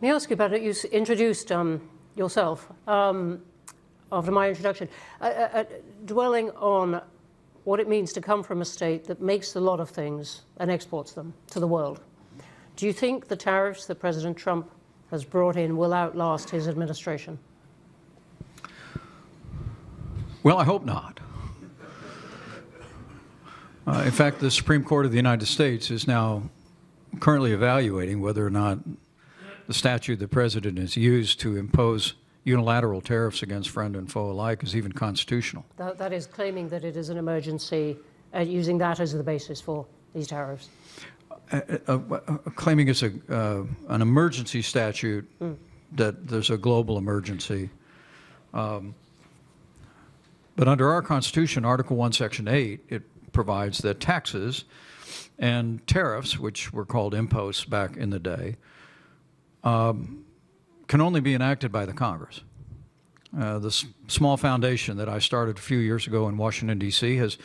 Let me ask you about it. You introduced yourself after my introduction, dwelling on what it means to come from a state that makes a lot of things and exports them to the world. Do you think the tariffs that President Trump has brought in will outlast his administration? Well, I hope not. In fact, the Supreme Court of the United States is now currently evaluating whether or not the statute the President has used to impose unilateral tariffs against friend and foe alike is even constitutional. That is claiming that it is an emergency, using that as the basis for these tariffs. Claiming it's an emergency statute, that there's a global emergency. But under our Constitution, Article 1, Section 8, it provides that taxes and tariffs, which were called imposts back in the day, can only be enacted by the Congress. This small foundation that I started a few years ago in Washington, D.C. has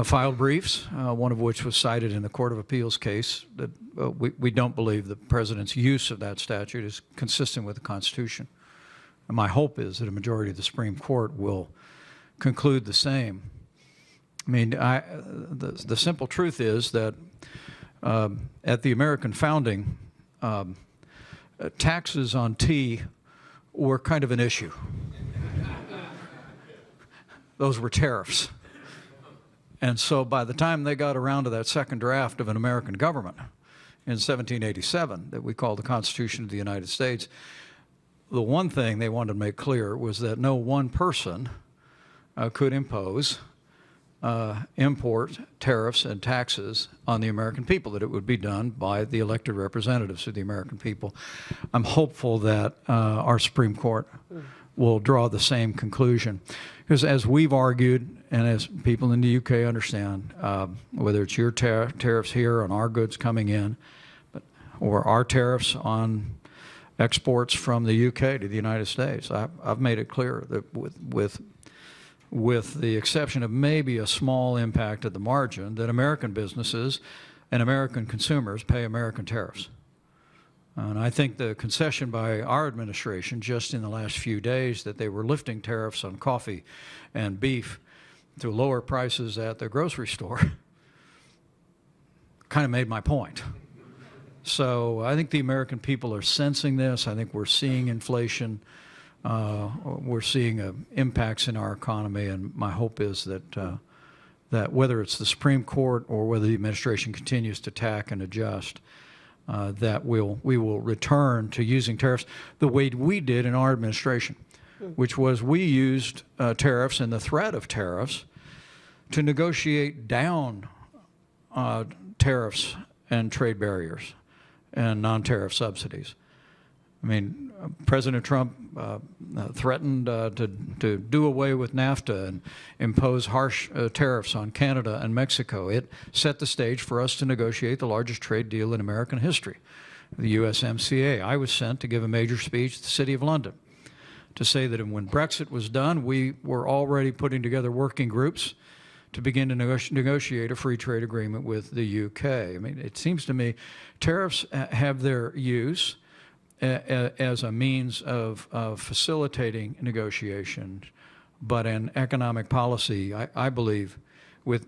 filed briefs, one of which was cited in the Court of Appeals case, that we don't believe the President's use of that statute is consistent with the Constitution. And my hope is that a majority of the Supreme Court will conclude the same. I mean, the simple truth is that at the American founding, taxes on tea were kind of an issue. Those were tariffs. And so by the time they got around to that second draft of an American government in 1787 that we call the Constitution of the United States, the one thing they wanted to make clear was that no one person could impose import tariffs and taxes on the American people, that it would be done by the elected representatives of the American people. I'm hopeful that our Supreme Court will draw the same conclusion. Because as we've argued, and as people in the UK understand, whether it's your tariffs here on our goods coming in, or our tariffs on exports from the UK to the United States, I've made it clear that with the exception of maybe a small impact at the margin, that American businesses and American consumers pay American tariffs. And I think the concession by our administration just in the last few days that they were lifting tariffs on coffee and beef to lower prices at the grocery store kind of made my point. So I think the American people are sensing this. I think we're seeing inflation. We're seeing impacts in our economy, and my hope is that that whether it's the Supreme Court or whether the administration continues to tack and adjust, that we will return to using tariffs the way we did in our administration, which was we used tariffs and the threat of tariffs to negotiate down tariffs and trade barriers and non-tariff subsidies. I mean, President Trump threatened to do away with NAFTA and impose harsh tariffs on Canada and Mexico. It set the stage for us to negotiate the largest trade deal in American history, the USMCA. I was sent to give a major speech at the City of London to say that when Brexit was done, we were already putting together working groups to begin to negotiate a free trade agreement with the UK. I mean, it seems to me tariffs have their use as a means of facilitating negotiation, but in economic policy, I believe, with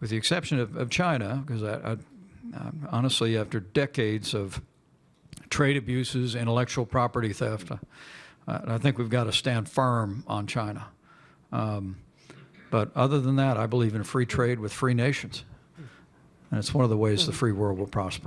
the exception of China, because honestly, after decades of trade abuses, intellectual property theft, I think we've got to stand firm on China. But other than that, I believe in free trade with free nations, and it's one of the ways the free world will prosper.